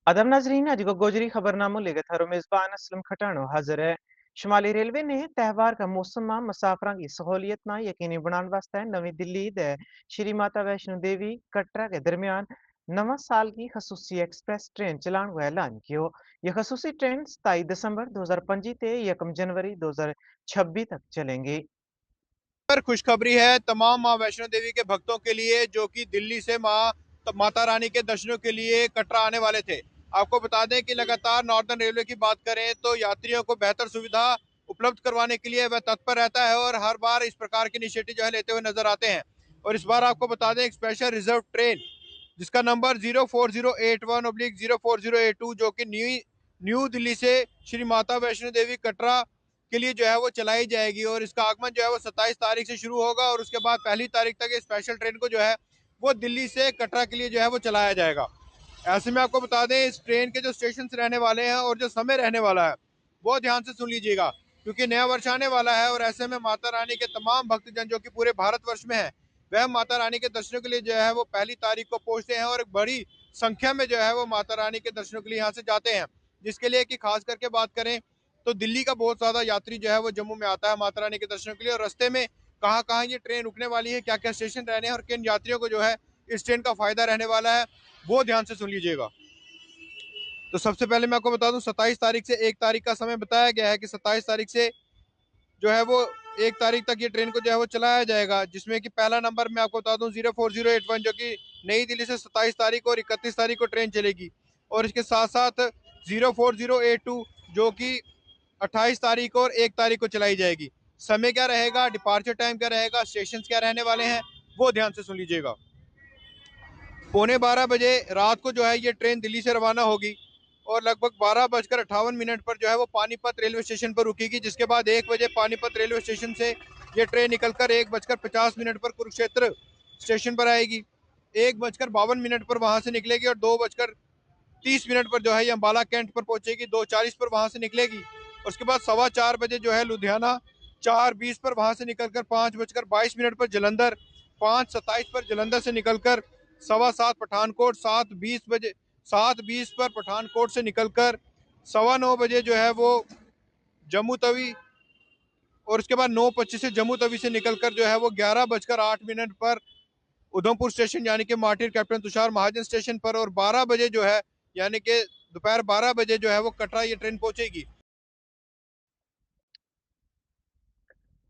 अदब नाजरीन आज गोजरी खबरनामों लेकर थारो मेजबान असलम खटानो हाजिर है। शुमाली रेलवे ने त्यौहार का मौसम में मुसाफरा की सहूलियत ना यकीनी बनाने वास्ते नवी दिल्ली दे श्री माता वैष्णो देवी कटरा के दरमियान नवा साल की खसूसी एक्सप्रेस ट्रेन चलाने का ऐलान किया। यह खसूसी ट्रेन 27 दिसंबर 2025 से 1 जनवरी 2026 तक चलेंगी। पर खुशखबरी है तमाम माँ वैष्णो देवी के भक्तों के लिए जो कि दिल्ली से माता रानी के दर्शनों के लिए कटरा आने वाले थे। आपको बता दें कि लगातार नॉर्दर्न रेलवे की बात करें तो यात्रियों को बेहतर सुविधा उपलब्ध करवाने के लिए वह तत्पर रहता है और हर बार इस प्रकार की इनिशिएटिव जो है लेते हुए नजर आते हैं। और इस बार आपको बता दें एक स्पेशल रिजर्व ट्रेन जिसका नंबर 04081/04082 जो कि न्यू दिल्ली से श्री माता वैष्णो देवी कटरा के लिए जो है वो चलाई जाएगी। और इसका आगमन जो है वो 27 तारीख से शुरू होगा और उसके बाद 1 तारीख तक ये स्पेशल ट्रेन को जो है वो दिल्ली से कटरा के लिए जो है वो चलाया जाएगा। ऐसे में आपको बता दें इस ट्रेन के जो स्टेशन रहने वाले हैं और जो समय रहने वाला है वो ध्यान से सुन लीजिएगा, क्योंकि नया वर्ष आने वाला है और ऐसे में माता रानी के तमाम भक्तजन जो कि पूरे भारतवर्ष में है वह माता रानी के दर्शनों के लिए जो है वो 1 तारीख को पहुंचते हैं और एक बड़ी संख्या में जो है वो माता रानी के दर्शनों के लिए यहाँ से जाते हैं। जिसके लिए कि खास करके बात करें तो दिल्ली का बहुत ज्यादा यात्री जो है वो जम्मू में आता है माता रानी के दर्शनों के लिए। और रास्ते में कहाँ कहाँ ये ट्रेन रुकने वाली है, क्या क्या स्टेशन रहने हैं और किन यात्रियों को जो है इस ट्रेन का फायदा रहने वाला है वो ध्यान से सुन लीजिएगा। तो सबसे पहले मैं आपको बता दूं 27 तारीख से 1 तारीख का समय बताया गया है कि 27 तारीख से जो है वो 1 तारीख तक ये ट्रेन को जो है वो चलाया जाएगा, जिसमें कि पहला नंबर मैं आपको बता दूं 04081 जो कि नई दिल्ली से 27 तारीख और 31 तारीख को ट्रेन चलेगी। और इसके साथ साथ 04082 जो कि 28 तारीख और 1 तारीख को चलाई जाएगी। समय क्या रहेगा, डिपार्चर टाइम क्या रहेगा, स्टेशन क्या रहने वाले हैं वो ध्यान से सुन लीजिएगा। 11:15 बजे रात को जो है ये ट्रेन दिल्ली से रवाना होगी और लगभग 12:58 पर जो है वो पानीपत रेलवे स्टेशन पर रुकेगी, जिसके बाद 1 बजे पानीपत रेलवे स्टेशन से ये ट्रेन निकलकर 1:50 पर कुरुक्षेत्र स्टेशन पर आएगी। 1:52 पर वहां से निकलेगी और 2:30 पर जो है ये अम्बाला कैंट पर पहुंचेगी। 2:40 पर वहां से निकलेगी। उसके बाद 4:15 बजे जो है लुधियाना, 4:20 पर वहां से निकलकर 5:22 पर जलंधर, 5:27 पर जलंधर से निकलकर 7:15 पठानकोट, 7:20 पर पठानकोट से निकलकर 9:15 बजे जो है वो जम्मू तवी और उसके बाद 9:25 से जम्मू तवी से निकलकर जो है वो 11:08 पर उधमपुर स्टेशन यानी कि मार्टिर कैप्टन तुषार महाजन स्टेशन पर और 12 बजे जो है यानी कि दोपहर 12 बजे जो है वो कटरा ये ट्रेन पहुंचेगी।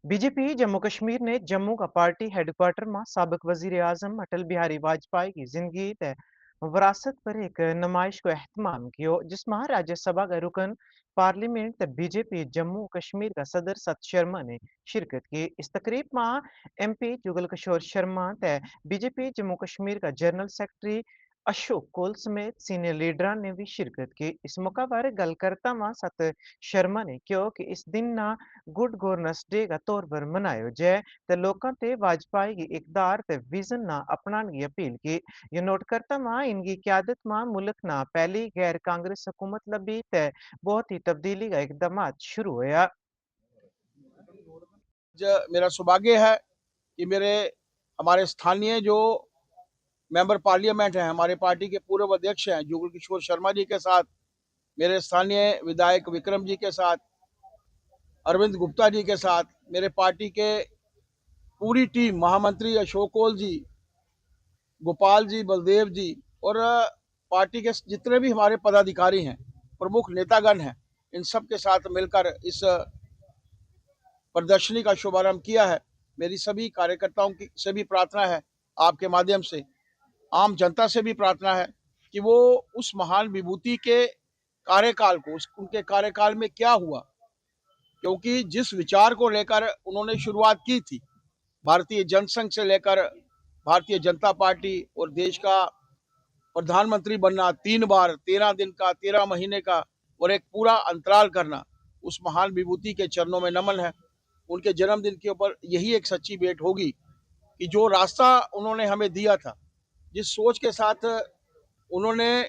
बीजेपी जम्मू कश्मीर ने जम्मू का पार्टी हेडक्वार्टर में साबिक वजीर आजम अटल बिहारी वाजपेयी की जिंदगी ते विरासत पर एक नुमाइश को एहतमाम किया, जिसमें राज्यसभा का रुकन पार्लियामेंट ते बीजेपी जम्मू कश्मीर का सदर सत शर्मा ने शिरकत की। इस तकरीब में एमपी जुगल किशोर शर्मा ते बीजेपी जम्मू कश्मीर का जनरल सेक्रेटरी अशोक कोल समेत सीनियर लीडर ने भी शिरकत की। इस मौका पर गल करता वहां सत शर्मा ने कहा कि इस दिन ना गुड गवर्नेंस डे का तौर पर मनायो जाए ते लोकां ते वाजपेयी की इकदार ते विजन ना अपनाने की अपील की। ये नोट करता वहां इनकी क्यादत में मुल्क ना पहली गैर कांग्रेस हुकूमत लबी ते बहुत ही तब्दीली का इकदाम शुरू होया। मेरा सौभाग्य है कि मेरे हमारे स्थानीय जो मेंबर पार्लियामेंट हैं, हमारे पार्टी के पूर्व अध्यक्ष हैं जुगल किशोर शर्मा जी के साथ, मेरे स्थानीय विधायक विक्रम जी के साथ, अरविंद गुप्ता जी के साथ, मेरे पार्टी के पूरी टीम, महामंत्री अशोक कौल जी, गोपाल जी, बलदेव जी और पार्टी के जितने भी हमारे पदाधिकारी हैं, प्रमुख नेतागण हैं, इन सब के साथ मिलकर इस प्रदर्शनी का शुभारंभ किया है। मेरी सभी कार्यकर्ताओं की से भी प्रार्थना है, आपके माध्यम से आम जनता से भी प्रार्थना है कि वो उस महान विभूति के कार्यकाल को, उनके कार्यकाल में क्या हुआ, क्योंकि जिस विचार को लेकर उन्होंने शुरुआत की थी, भारतीय जनसंघ से लेकर भारतीय जनता पार्टी और देश का प्रधानमंत्री बनना, 3 बार, 13 दिन का, 13 महीने का और एक पूरा अंतराल करना, उस महान विभूति के चरणों में नमन है। उनके जन्मदिन के ऊपर यही एक सच्ची भेंट होगी कि जो रास्ता उन्होंने हमें दिया था, जिस सोच के साथ उन्होंने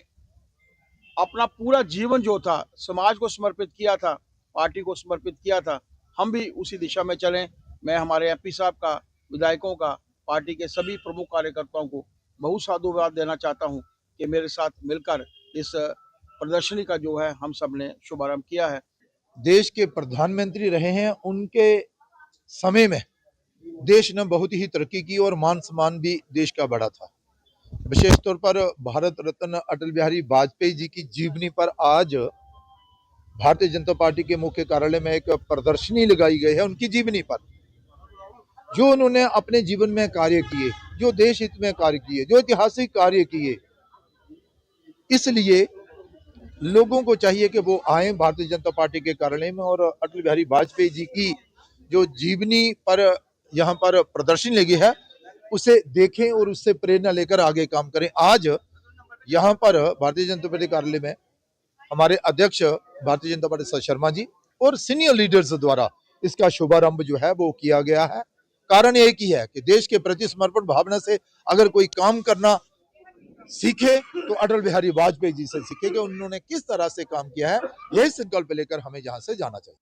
अपना पूरा जीवन जो था समाज को समर्पित किया था, पार्टी को समर्पित किया था, हम भी उसी दिशा में चलें। मैं हमारे एमपी साहब का, विधायकों का, पार्टी के सभी प्रमुख कार्यकर्ताओं को बहुत साधुवाद देना चाहता हूं कि मेरे साथ मिलकर इस प्रदर्शनी का जो है हम सब ने शुभारंभ किया है। देश के प्रधानमंत्री रहे हैं, उनके समय में देश ने बहुत ही तरक्की की और मान सम्मान भी देश का बढ़ा था। विशेष तौर पर भारत रत्न अटल बिहारी वाजपेयी जी की जीवनी पर आज भारतीय जनता पार्टी के मुख्य कार्यालय में एक प्रदर्शनी लगाई गई है उनकी जीवनी पर। जो उन्होंने अपने जीवन में कार्य किए, जो देश हित में कार्य किए, जो ऐतिहासिक कार्य किए, इसलिए लोगों को चाहिए कि वो आए भारतीय जनता पार्टी के कार्यालय में और अटल बिहारी वाजपेयी जी की जो जीवनी पर यहाँ पर प्रदर्शनी लगी है उसे देखें और उससे प्रेरणा लेकर आगे काम करें। आज यहाँ पर भारतीय जनता पार्टी कार्यालय में हमारे अध्यक्ष भारतीय जनता पार्टी शर्मा जी और सीनियर लीडर्स द्वारा इसका शुभारंभ जो है वो किया गया है। कारण एक ही है कि देश के प्रति समर्पण भावना से अगर कोई काम करना सीखे तो अटल बिहारी वाजपेयी जी से सीखे कि उन्होंने किस तरह से काम किया है। यही संकल्प लेकर हमें यहाँ से जाना चाहिए।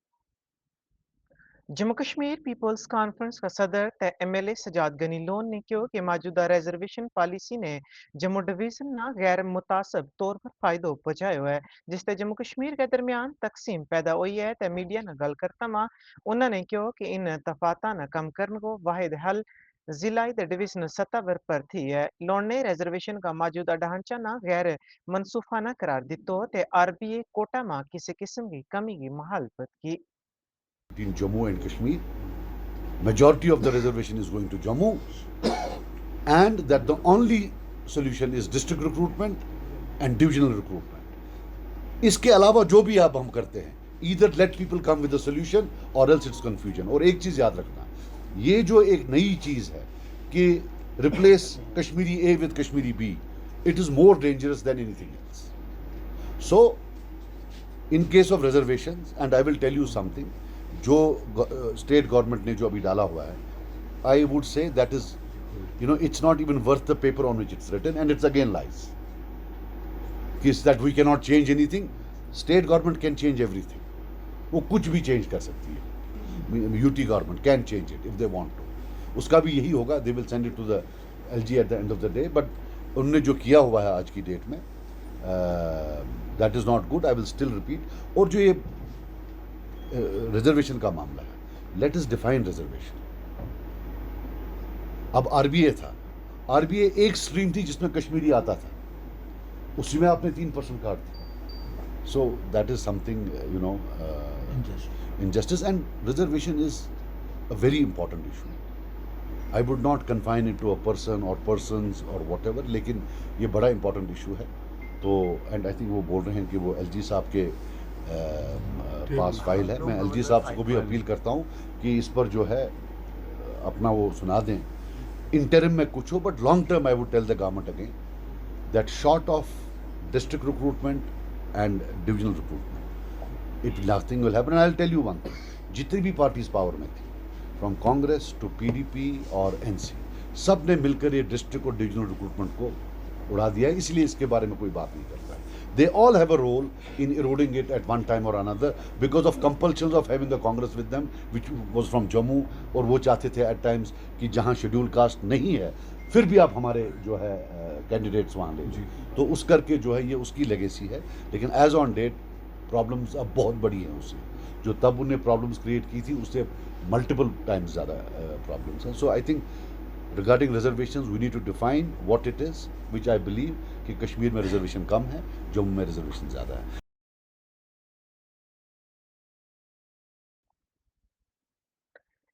जम्मू कश्मीर पीपल्स कॉन्फ्रेंस का सदर ते एमएलए सजाद गनी लोन ने कहा कि मौजूदा रिजर्वेशन पॉलिसी ने जम्मू डिवीजन ना गैर मुतासब तौर पर फायदो पहुंचाया है, जिससे जम्मू कश्मीर के दरमियान तकसीम पैदा हुई है। ते मीडिया न गल करता मा उन्होंने कहा कि इन तफाता न कम करने को वाहिद हल जिलाई ते डिवीजनल सतह पर थी है। लोन ने रिजर्वेशन का मौजूदा ढांचा ना गैर मनसूखाना करार दितो ते आरबीए कोटा मा किसी किस्म की कमी की मुखालफत की। In Jammu and Kashmir, majority of the reservation is going to Jammu, and that the only solution is district recruitment and divisional recruitment. इसके अलावा जो भी आप हम करते हैं, either let people come with a solution or else it's confusion. और एक चीज याद रखना, ये जो एक नई चीज है कि replace Kashmiri A with Kashmiri B, it is more dangerous than anything else. So, in case of reservations, and I will tell you something, जो स्टेट गवर्नमेंट ने जो अभी डाला हुआ है, I would say that is it's not even worth the paper on which it's written and it's again lies कि that we can not change anything. State government can change everything, वो कुछ भी चेंज कर सकती है। UT government can change it if they want to. उसका भी यही होगा, they will send it to the LG at the end of the day. But उन्होंने जो किया हुआ है आज की डेट में, that is not good. I will still repeat. और जो ये रिजर्वेशन का मामला है, लेट इज डिफाइन रिजर्वेशन। अब आरबीए था, आरबीए एक स्ट्रीम थी जिसमें कश्मीरी आता था, उसी में आपने 3% काट दी। So that is something injustice, and reservation is a very important issue. I would not confine it to a person or persons or whatever, लेकिन ये बड़ा important issue है। तो एंड आई थिंक वो बोल रहे हैं कि वो एलजी साहब के पास फाइल है। मैं एलजी साहब को भी अपील करता हूँ कि इस पर जो है अपना वो सुना दें। इंटरिम में कुछ हो, but long term I would tell the government again that short of district recruitment and divisional recruitment it nothing will happen. I will tell you one thing, जितनी भी पार्टीज पावर में थी, फ्रॉम कांग्रेस टू पीडीपी और NC, सब ने मिलकर ये district और डिविजनल रिक्रूटमेंट को उड़ा दिया है। इसलिए इसके बारे में कोई बात नहीं करता है। They all have a role in eroding it at one time or another because of compulsions of having the Congress with them, which was from Jammu, और वो चाहते थे at times कि जहाँ शेड्यूल कास्ट नहीं है फिर भी आप हमारे जो है कैंडिडेट्स वहाँ ले जी, तो उस करके जो है ये उसकी लेगेसी है। लेकिन एज ऑन डेट प्रॉब्लम्स अब बहुत बड़ी हैं उससे, जो तब उन्हें प्रॉब्लम्स क्रिएट की थी उससे मल्टीपल टाइम्स ज़्यादा प्रॉब्लम्स हैं। So I think regarding reservations we need to define what it is, which I believe कि कश्मीर में रिजर्वेशन कम है, जम्मू में रिजर्वेशन ज़्यादा है।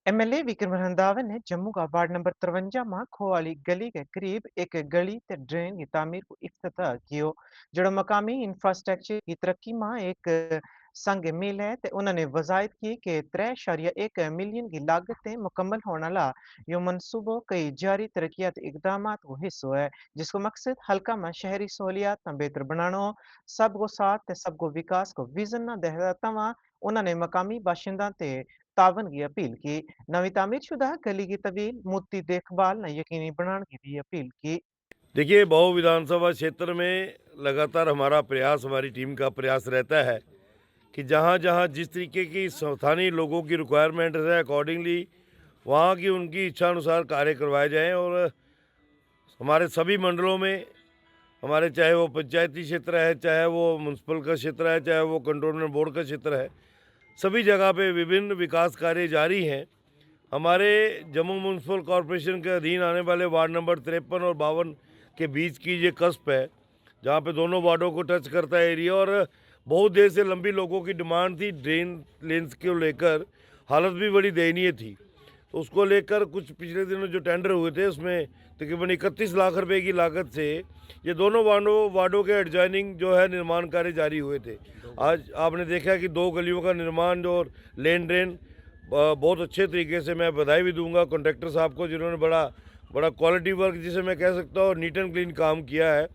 एमएलए विक्रम रंधावा ने जम्मू का वार्ड नंबर 53 में खोवाली गली के करीब एक गली ते ड्रेन की तामीर को इफ्तिताह कियो, जो मकामी इंफ्रास्ट्रक्चर की तरक्की में एक संग मिल है। ते उन्होंने वजायत की कि 3.1 मिलियन की लागत से मुकम्मल होने वाला यो मनसूबो कई जारी तरक्यात इकदाम को हिस्सों है, जिसको मकसद हल्का में शहरी सहूलियात बेहतर बनाना, सबको साथ ते सबको विकास को विजन न दहराता। उन्होंने मकामी बाशिंदा ते तावन की अपील की। नवी तामीर शुदा गली की तवील मुद्दी देखभाल न यकीनी बनाने की भी अपील की। देखिए, मऊ विधानसभा क्षेत्र में लगातार हमारा प्रयास, हमारी टीम का प्रयास रहता है कि जहाँ-जहाँ जिस तरीके की स्थानीय लोगों की रिक्वायरमेंट है अकॉर्डिंगली वहाँ की उनकी इच्छा अनुसार कार्य करवाए जाएं। और हमारे सभी मंडलों में हमारे, चाहे वो पंचायती क्षेत्र है, चाहे वो म्यूनसिपल का क्षेत्र है, चाहे वो कंटोनमेंट बोर्ड का क्षेत्र है, सभी जगह पे विभिन्न विकास कार्य जारी हैं। हमारे जम्मू म्यूनसिपल कॉरपोरेशन के अधीन आने वाले वार्ड नंबर 53 और 52 के बीच की ये कस्प है, जहाँ पे दोनों वार्डों को टच करता है एरिया, और बहुत देर से लंबी लोगों की डिमांड थी ड्रेन लेंस को लेकर। हालत भी बड़ी दयनीय थी, तो उसको लेकर कुछ पिछले दिनों जो टेंडर हुए थे उसमें तकरीबन 31 लाख रुपए की लागत से ये दोनों वार्डों के एडजॉइनिंग जो है निर्माण कार्य जारी हुए थे। आज आपने देखा कि 2 गलियों का निर्माण जो और लेन ड्रेन बहुत अच्छे तरीके से, मैं बधाई भी दूंगा कॉन्ट्रैक्टर साहब को, जिन्होंने बड़ा क्वालिटी वर्क, जिसे मैं कह सकता हूँ नीट एंड क्लीन काम किया है।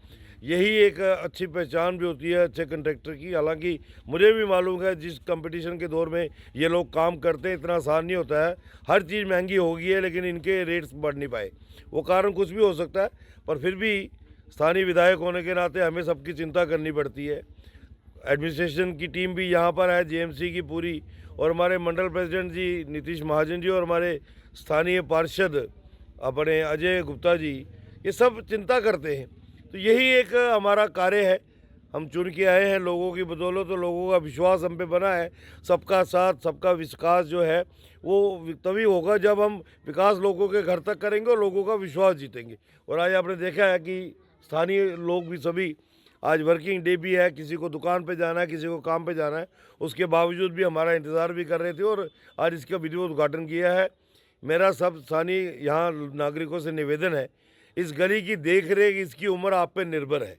यही एक अच्छी पहचान भी होती है अच्छे कॉन्ट्रैक्टर की। हालांकि मुझे भी मालूम है जिस कंपटीशन के दौर में ये लोग काम करते हैं, इतना आसान नहीं होता है। हर चीज़ महंगी हो गई है, लेकिन इनके रेट्स बढ़ नहीं पाए। वो कारण कुछ भी हो सकता है, पर फिर भी स्थानीय विधायक होने के नाते हमें सबकी चिंता करनी पड़ती है। एडमिनिस्ट्रेशन की टीम भी यहाँ पर है, जेएमसी की पूरी, और हमारे मंडल प्रेसिडेंट जी नीतीश महाजन जी, और हमारे स्थानीय पार्षद अपने अजय गुप्ता जी, ये सब चिंता करते हैं। तो यही एक हमारा कार्य है। हम चुन के आए हैं लोगों की बदौलत, तो लोगों का विश्वास हम पे बना है। सबका साथ, सबका विकास जो है वो तभी होगा जब हम विकास लोगों के घर तक करेंगे और लोगों का विश्वास जीतेंगे। और आज आपने देखा है कि स्थानीय लोग भी सभी, आज वर्किंग डे भी है, किसी को दुकान पे जाना है, किसी को काम पे जाना है, उसके बावजूद भी हमारा इंतज़ार भी कर रहे थे और आज इसका विधिवत उद्घाटन किया है। मेरा सब स्थानीय यहाँ नागरिकों से निवेदन है, इस गली की देख रेख, इसकी उम्र आप पे निर्भर है।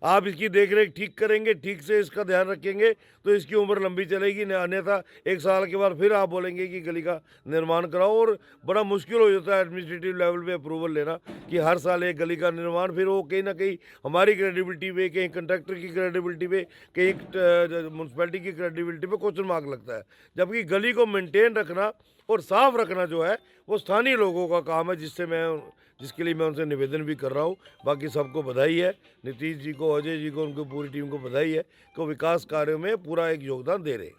आप इसकी देख रेख ठीक करेंगे, ठीक से इसका ध्यान रखेंगे, तो इसकी उम्र लंबी चलेगी। अन्यथा 1 साल के बाद फिर आप बोलेंगे कि गली का निर्माण कराओ, और बड़ा मुश्किल हो जाता है एडमिनिस्ट्रेटिव लेवल पे अप्रूवल लेना कि हर साल एक गली का निर्माण। फिर वो कहीं ना कहीं हमारी क्रेडिबिलिटी पे, कहीं कंट्रैक्टर की क्रेडिबिलिटी पे, कहीं म्यूनसिपैलिटी की क्रेडिबिलिटी पे क्वेश्चन मार्क लगता है। जबकि गली को मेनटेन रखना और साफ रखना जो है वो स्थानीय लोगों का काम है, जिसके लिए मैं उनसे निवेदन भी कर रहा हूँ। बाकी सबको बधाई है, नीतीश जी को, अजय जी को, उनकी पूरी टीम को बधाई है कि वो विकास कार्यों में पूरा एक योगदान दे रहे हैं।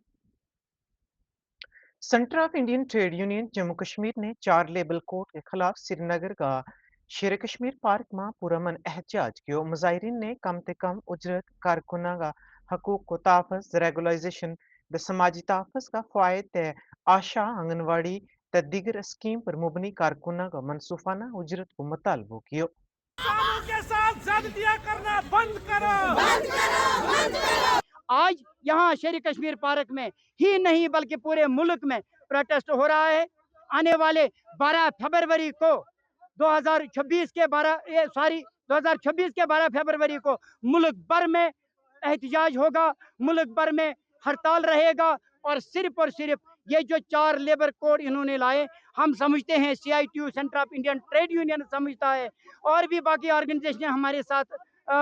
Centre of Indian trade union Jammu Kashmir ने 4 लेबर कोड के खिलाफ श्रीनगर का शेर कश्मीर पार्क में पुरमन एहतजाज किया। मुजाहिरीन ने कम से कम उजरत, कारकुना का हकूक को तहफ़्फ़ुज़, रेगुलाइजेशन द समाजी तहफ़्फ़ुज़ का फ़ायदा, आशा, आंगनवाड़ी त दीगर स्कीम पर मुबनी कारकुना का मनसूफाना उजरत को मुतालबा किया। किसानों के साथ ज्यादतियां करना बंद करो, बंद करो, बंद करो। आज यहाँ शेर कश्मीर पार्क में ही नहीं बल्कि पूरे मुल्क में प्रोटेस्ट हो रहा है। आने वाले 12 फरवरी को 2026 के 12 फरवरी को मुल्क भर में एहतजाज होगा, मुल्क भर में हड़ताल रहेगा। और सिर्फ ये जो 4 लेबर कोड इन्होंने लाए, हम समझते हैं, CITU centre of Indian trade union समझता है, और भी बाकी ऑर्गेनाइजेशन हमारे साथ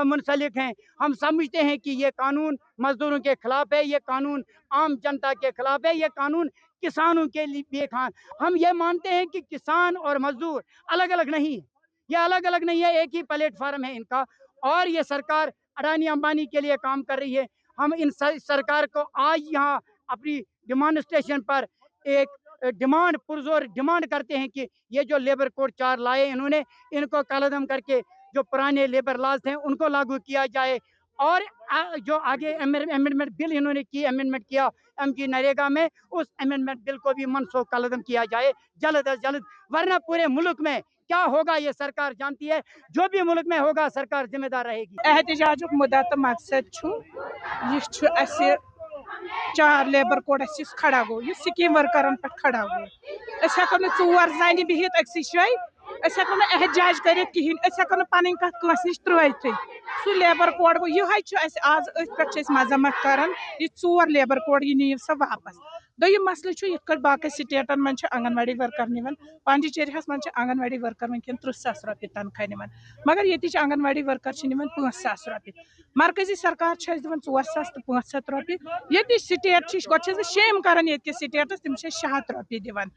मुंसलिक हैं। हम समझते हैं कि ये कानून मजदूरों के खिलाफ है, ये कानून आम जनता के खिलाफ है, ये कानून किसानों के लिए हम ये मानते हैं कि किसान और मजदूर अलग अलग नहीं है, ये अलग अलग नहीं है, एक ही प्लेटफार्म है इनका। और ये सरकार अडानी अंबानी के लिए काम कर रही है। हम इन सरकार को आज यहाँ अपनी डिमॉन्स्ट्रेशन पर एक डिमांड पुरजोर डिमांड करते हैं कि ये जो लेबर कोड 4 लाए इन्होंने, इनको कलअदम करके जो पुराने लेबर लॉज थे उनको लागू किया जाए। और जो आगे अमेंडमेंट बिल इन्होंने अमेंडमेंट किया MG नरेगा में, उस अमेंडमेंट बिल को भी मनसूख कलअदम किया जाए जल्द अज जल्द, वरना पूरे मुल्क में क्या होगा ये सरकार जानती है। जो भी मुल्क में होगा सरकार जिम्मेदार रहेगी। एहतजाजुक मुद्दा तो मकसद 4 लेबर कोड खड़ा गो, यह स्कीम वर्करन पे खड़ा गो। हेको 4 जानि बिहित अक्सी जाए, हेको एहतजाज कर कहें, हेको पन कत नश त्रथ। सह लेबर कोड गो यह आज पे मजम्मत कर, यह 4 लेबर कोड यह नीव सा वापस। दोयम मसल ये बाकी स्टेटन मन आंगनवाड़ी वर्कर निवन, पांडिचेरियस मन आंगनवाड़ी वर्कर वनकन 30,000 रुपये तनख्वाह निवन, मगर ये आंगनवाड़ी वर्कर 5,000 रुपये। मरकजी सरकार दिवन 4,000 तो 500 रुपये। ये स्टेट गो शेम कर स्टेटस तम 600 रुपये दिवन,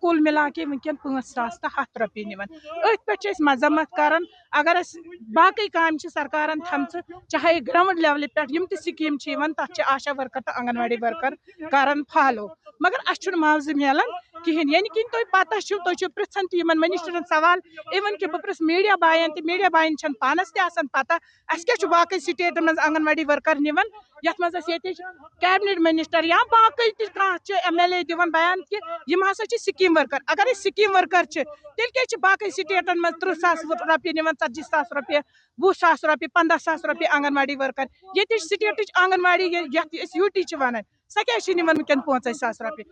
कुल मिला के वनकन 5,000 तो 100 रुपये निवन। पे मजम्मत कर, अगर बाकी काम सरकार थम, चाहे ग्राउंड लेवल पे स्कीम तथा आशा वर्कर तो आंगनवाड़ी वर्कर कर फॉलो, मगर अस मुआवजा मिलान। कहें यानी कि तुम पता तुम पृछन तमन मिनिस्टरन सवाल इवन कि बह पृछ मीडिया बायन तो मीडिया बायन पानस तह पता अस क्या बाकी स्टेटन मज आंगनवाड़ी वर्कर निवन यथ मज कैबिनेट मिनिस्टर या बाकी MLA दिवन बयान कि यम हसा स्कीम वर्कर अगर स्कीम वर्कर तेल क्या बाकी स्टेटन मज 30,000 रुपये निवन 40,000 रुपये 20,000 रुपये 15,000 रुपये आंगनवाड़ी वर्कर ये स्टेट आंगनवाड़ी यूटी वन सह क्या निवन वनकन 50,000 रुपये।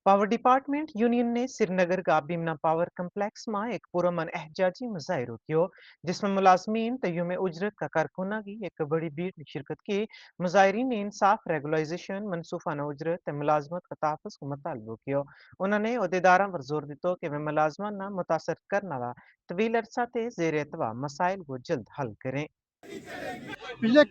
पावर डिपार्टमेंट यूनियन ने श्रीनगर का भीमना पावर कम्प्लेक्स में एक पुरमन एहजाजी मुजाहिरो किया जिसमें मुलाजमीन तय्युम उजरत का कारकुना की एक बड़ी भीड़ ने शिरकत की। मुजाहिरीन ने इंसाफ रेगुलाइजेशन मनसूफाना उजरत मुलाजमत का तहफ़्फ़ुज़ को मुतालबा किया। उन्होंने अहदेदारों पर जोर दिया कि वे मुलाजमान ना मुतासर करने वाला तवील अरसा ते ज़ेर एतवा मसाइल को जल्द हल करें। पिछले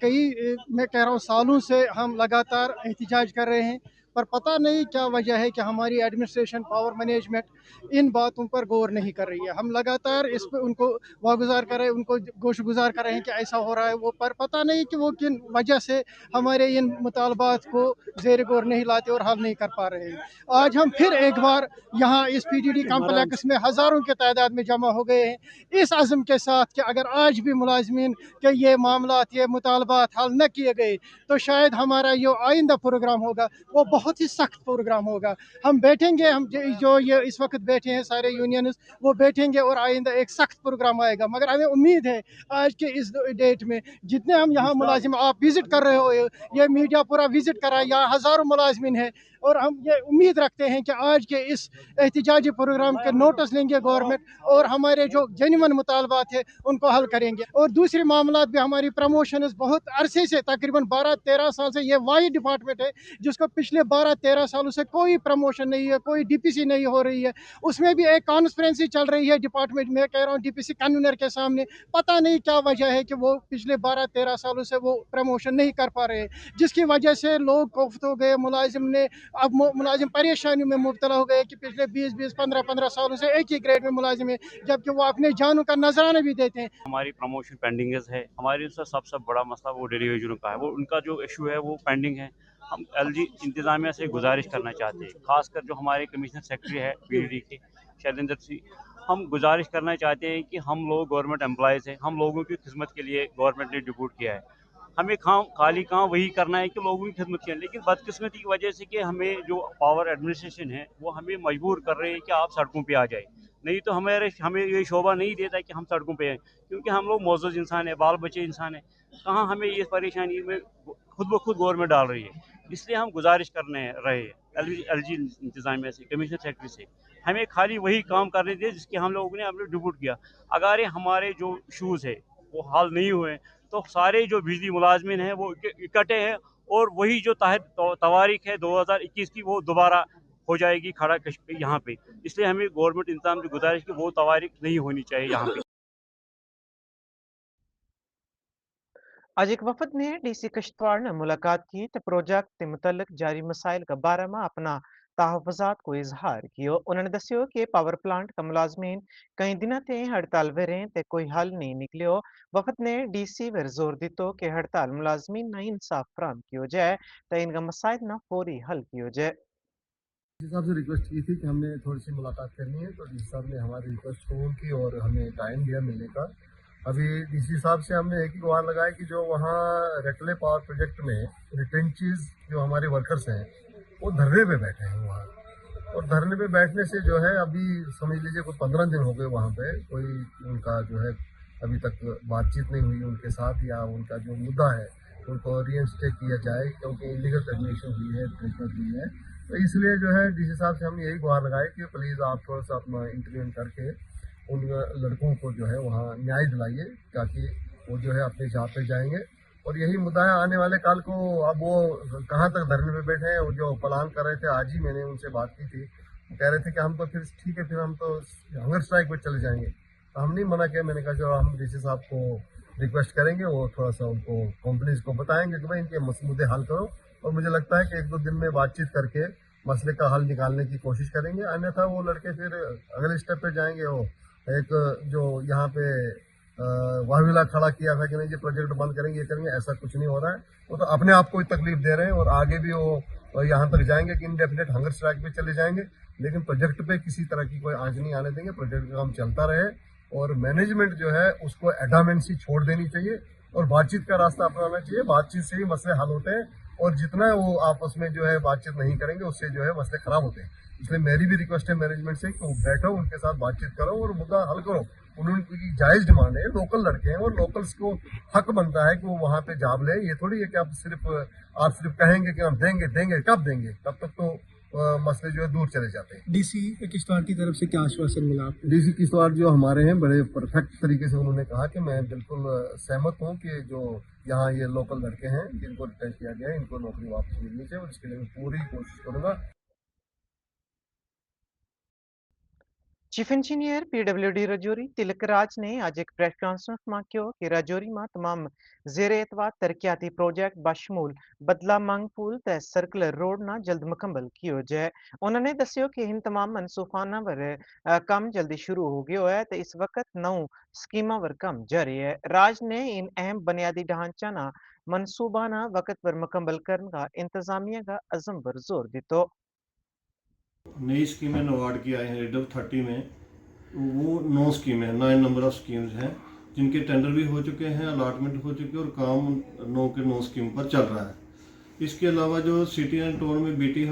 मैं कह रहा हूँ सालों से हम लगातार एहतजाज कर रहे हैं, पर पता नहीं क्या वजह है कि हमारी एडमिनिस्ट्रेशन पावर मैनेजमेंट इन बातों पर गौर नहीं कर रही है। हम लगातार इस पर उनको वागुजार कर रहे हैं, उनको गोशगुजार कर रहे हैं कि ऐसा हो रहा है वो, पर पता नहीं कि वो किन वजह से हमारे इन मुतालबात को ज़ेर गौर नहीं लाते और हल नहीं कर पा रहे हैं। आज हम फिर एक बार यहाँ इस PDD कम्प्लेक्स में हज़ारों के तादाद में जमा हो गए हैं इस अज़म के साथ कि अगर आज भी मुलाजमीन के ये मामलात ये मुतालबात हल न किए गए तो शायद हमारा जो आइंदा प्रोग्राम होगा वो बहुत ही सख्त प्रोग्राम होगा। हम बैठेंगे, हम जो ये इस वक्त बैठे हैं सारे यूनियंस वो बैठेंगे और आइंदा एक सख्त प्रोग्राम आएगा। मगर हमें उम्मीद है आज के इस डेट में जितने हम यहाँ मुलाजिम आप विज़िट कर रहे हो, ये मीडिया पूरा विज़िट कर रहा है, यहाँ हज़ारों मुलाजमिन है और हम ये उम्मीद रखते हैं कि आज के इस एहतिजाजी प्रोग्राम के नोटिस लेंगे गवर्नमेंट और हमारे जो जेन्युइन मुतालबात है उनको हल करेंगे। और दूसरी मामलात भी हमारी प्रमोशन बहुत अरसे से तकरीबन 12-13 साल से ये वाही डिपार्टमेंट है जिसको पिछले 12-13 सालों से कोई प्रमोशन नहीं है, कोई DPC नहीं हो रही है। उसमें भी एक कॉन्फ्रेंसी चल रही है डिपार्टमेंट में, कह रहा हूँ DPC कन्वीनर के सामने, पता नहीं क्या वजह है कि वो पिछले 12-13 सालों से वो प्रमोशन नहीं कर पा रहे, जिसकी वजह से लोग कोफ्त हो गए, मुलाजिम ने अब मुलाजिम परेशानियों में मुब्तला हो गए कि पिछले 20-20, 15-15 सालों से एक ही ग्रेड में मुलाजिम है जबकि वो अपने जानों का नजराना भी देते हैं। हमारी प्रमोशन पेंडिंग है। हमारी सबसे बड़ा मसला वो डेरिवेशनों का है, वो उनका जो इशू है वो पेंडिंग है। हम LG इंतज़ामिया से गुजारिश करना चाहते हैं, खासकर जो हमारे कमिश्नर सेक्रेटरी है PDD के शैलेंद्र सिंह, हम गुजारिश करना चाहते हैं कि हम लोग गवर्नमेंट एम्प्लॉयज़ हैं, हम लोगों की खिदमत के लिए गवर्नमेंट ने डिप्यूट किया है, हमें खाली काम वही करना है कि लोगों की खिदमत करें। लेकिन बदकिस्मती की वजह से कि हमें जो पावर एडमिनिस्ट्रेशन है वो हमें मजबूर कर रहे हैं कि आप सड़कों पे आ जाए, नहीं तो हमें ये शोभा नहीं देता कि हम सड़कों पे आए, क्योंकि हम लोग मौजूद इंसान है, बाल बच्चे इंसान है, कहाँ हमें ये परेशानी में खुद ब खुद गवर्नमेंट डाल रही है। इसलिए हम गुजारिश करने रहे हैं LG इंतज़ामिया से, कमिश्नर सेक्रेटरी से, हमें खाली वही काम करने दिए जिसके हम लोगों ने अपने डिप्यूट किया। अगर ये हमारे जो इशूज़ है वो हल नहीं हुए तो सारे जो बिजली मुलाजमिन हैं वो इकट्ठे हैं और वही जो तवारीख है 2021 की वो दोबारा हो जाएगी खड़ा यहाँ पे। इसलिए हमें गवर्नमेंट इंतजाम की गुजारिश की वो तवारीख नहीं होनी चाहिए यहाँ पे। आज एक वफद ने DC किश्तवाड़ ने मुलाकात की तो प्रोजेक्ट के मुतल्लिक जारी मसाइल का बारे में अपना तहफ़्फ़ुज़ात को इजहार किया। उन्होंने दस्यो कि पावर प्लांट का मुलाजमीन कई दिनों ते हड़ताल में रहे ते कोई हल नहीं निकलियो। वफद ने DC पर जोर दितो कि हड़ताल मुलाजमीन ना इंसाफ फराहम किया जाए तो इनका मसाइल ना फौरी हल किया जाए। डीसी साहब से रिक्वेस्ट की थी कि हमने थोड़ी सी मुलाकात करनी है, तो डीसी साहब ने हमारी रिक्वेस्ट कबूल की और हमें टाइम दिया मिलने का। अभी डीसी साहब से हमने एक ही गुहार लगाया कि जो वहाँ रेकले पावर प्रोजेक्ट में रिटेंचीज जो हमारे वर्कर्स हैं वो धरने पे बैठे हैं वहाँ, और धरने पे बैठने से जो है अभी समझ लीजिए कोई 15 दिन हो गए वहाँ पे कोई उनका जो है अभी तक बातचीत नहीं हुई उनके साथ, या उनका जो मुद्दा है उनको रीइंस्टेट किया जाए क्योंकि इलीगल टर्मिनेशन हुई है, ट्रीटमेंट हुई है। तो इसलिए जो है डीसी साहब से हमने यही गुहार लगाई कि प्लीज़ आप थोड़ा सा अपना इंटरव्यू करके उन लड़कों को जो है वहाँ न्याय दिलाइए ताकि वो जो है अपने जहाँ पे जाएंगे। और यही मुद्दा है आने वाले काल को। अब वो कहाँ तक धरने पे बैठे हैं, जो प्लान कर रहे थे, आज ही मैंने उनसे बात की थी, वो कह रहे थे कि हम तो फिर ठीक है, फिर हम तो हंगर स्ट्राइक पे चले जाएंगे। तो हम नहीं मना किया, मैंने कहा जो हम डीसी साहब को रिक्वेस्ट करेंगे वो थोड़ा सा उनको कंपनीज को बताएंगे कि भाई इनके मुद्दे हल करो, और मुझे लगता है कि 1-2 दिन में बातचीत करके मसले का हल निकालने की कोशिश करेंगे। अन्यथा वो लड़के फिर अगले स्टेप पे जाएंगे। वो एक जो यहाँ पे वाहविला खड़ा किया था कि नहीं ये प्रोजेक्ट बंद करेंगे, ये करेंगे, ऐसा कुछ नहीं हो रहा है। वो तो अपने आप को ही तकलीफ दे रहे हैं और आगे भी वो और यहाँ तक जाएंगे कि इनडेफिनेट हंगर स्ट्राइक पे चले जाएंगे, लेकिन प्रोजेक्ट पे किसी तरह की कोई आंच नहीं आने देंगे। प्रोजेक्ट का काम चलता रहे और मैनेजमेंट जो है उसको एडामेंसी छोड़ देनी चाहिए और बातचीत का रास्ता अपनाना चाहिए। बातचीत से ही मसले हल होते हैं और जितना वो आपस में जो है बातचीत नहीं करेंगे उससे जो है मसले खराब होते हैं। इसलिए मेरी भी रिक्वेस्ट है मैनेजमेंट से कि वो बैठो, उनके साथ बातचीत करो और मुद्दा हल करो। उनकी जायज डिमांड है, लोकल लड़के हैं और लोकल्स को हक बनता है कि वो वहाँ पे जॉब ले। ये थोड़ी है कि आप सिर्फ कहेंगे कि हम देंगे देंगे, कब देंगे? तब तक तो मसले जो है दूर चले जाते हैं। डीसी किश्तवाड़ की तरफ से क्या आश्वासन मिला? डीसी किश्तवाड़ जो हमारे हैं बड़े परफेक्ट तरीके से उन्होंने कहा कि मैं बिल्कुल सहमत हूँ कि जो यहाँ ये लोकल लड़के हैं जिनको रिटेन किया गया है इनको नौकरी वापस मिलनी चाहिए और इसके लिए मैं पूरी कोशिश करूँगा। Chief engineer PWD Rajouri Tilak Raj ने आज एक प्रेस कॉन्फ्रेंस में कहा कि राजौरी में तमाम जेर एतवार तरक्याती प्रोजेक्ट बशमूल बदला मंग पुल ते सर्कुलर रोड ना जल्द मुकम्मल किया जाए। उन्होंने दस्यो कि इन तमाम मनसूखाना वर काम जल्दी शुरू हो गया है तो इस वक्त 9 स्कीमा वर काम जारी है। राज ने इन अहम बुनियादी ढांचा ना मनसूबाना वक्त पर मुकम्मल करने का इंतजामिया का अज़म पर जोर दितो। नई स्कीमें नवाड की आई हैं रेडव 30 में, वो 9 स्कीमें हैं, 9 नंबर ऑफ स्कीम्स हैं जिनके टेंडर भी हो चुके हैं, अलॉटमेंट हो चुके हैं और काम 9 के 9 स्कीम पर चल रहा है। इसके अलावा जो सिटी एंड टाउन में बीटी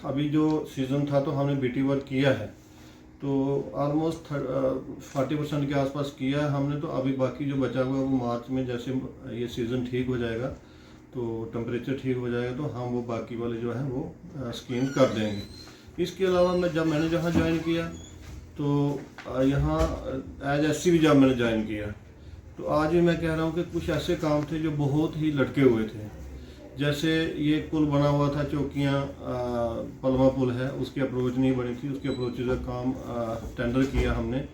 अभी जो सीज़न था तो हमने बीटी वर्क किया है, तो ऑलमोस्ट 40% के आसपास किया है हमने। तो अभी बाकी जो बचा हुआ है वो मार्च में जैसे ये सीज़न ठीक हो जाएगा तो टेम्परेचर ठीक हो जाएगा तो हम वो बाकी वाले जो हैं वो स्कीम कर देंगे। इसके अलावा मैंने जहाँ ज्वाइन किया तो यहाँ एज एससी भी जब मैंने ज्वाइन किया तो आज भी मैं कह रहा हूँ कि कुछ ऐसे काम थे जो बहुत ही लटके हुए थे। जैसे ये पुल बना हुआ था चौकियाँ पलमा पुल है, उसकी अप्रोच नहीं बनी थी, उसकी अप्रोच का काम टेंडर किया हमने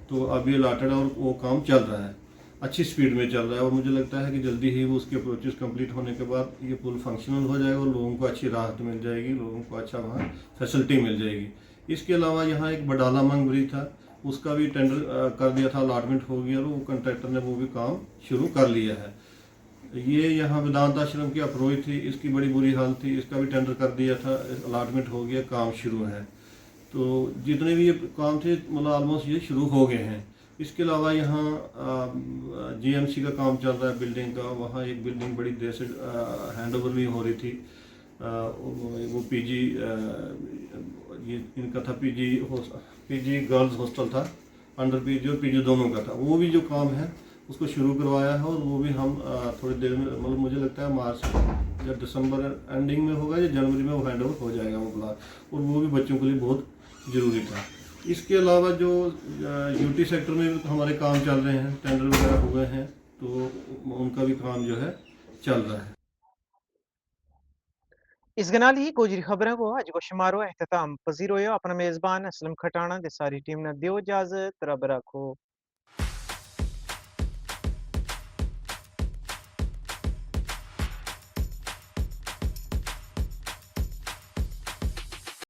तो अभी अलॉटेड और वो काम चल रहा है, अच्छी स्पीड में चल रहा है और मुझे लगता है कि जल्दी ही वो उसकी अप्रोचेस कंप्लीट होने के बाद ये पुल फंक्शनल हो जाएगा और लोगों को अच्छी राहत मिल जाएगी, लोगों को अच्छा वहाँ फैसिलिटी मिल जाएगी। इसके अलावा यहाँ एक बडाला मंग ब्रिज था, उसका भी टेंडर कर दिया था, अलॉटमेंट हो गया और वो कंट्रैक्टर ने वो भी काम शुरू कर लिया है। ये यहाँ वेदांत आश्रम की अप्रोच थी, इसकी बड़ी बुरी हालत थी, इसका भी टेंडर कर दिया था, अलॉटमेंट हो गया, काम शुरू है। तो जितने भी ये काम थे मतलब ऑलमोस्ट ये शुरू हो गए हैं। इसके अलावा यहाँ जीएमसी का काम चल रहा है बिल्डिंग का, वहाँ एक बिल्डिंग बड़ी देर से हैंड ओवर नहीं हो रही थी, वो पीजी ये इनका था, पीजी गर्ल्स हॉस्टल था, अंडर पीजी और पीजी दोनों का था, वो भी जो काम है उसको शुरू करवाया है और वो भी हम थोड़ी देर में मतलब मुझे लगता है मार्च या दिसंबर एंडिंग में होगा या जनवरी में वो हैंड ओवर हो जाएगा वो प्लान, और वो भी बच्चों के लिए बहुत ज़रूरी था। इसके अलावा जो यूटी सेक्टर में हमारे काम चल रहे हैं, टेंडर वगैरह हुए हैं तो उनका भी काम जो है चल रहा है। इस गनाल ही गोजरी खबरों को आज को शुमारो एहतमाम पजीर हो अपना मेज़बान असलम खटाना दे सारी टीम ने दियो इजाजत, रब रखो।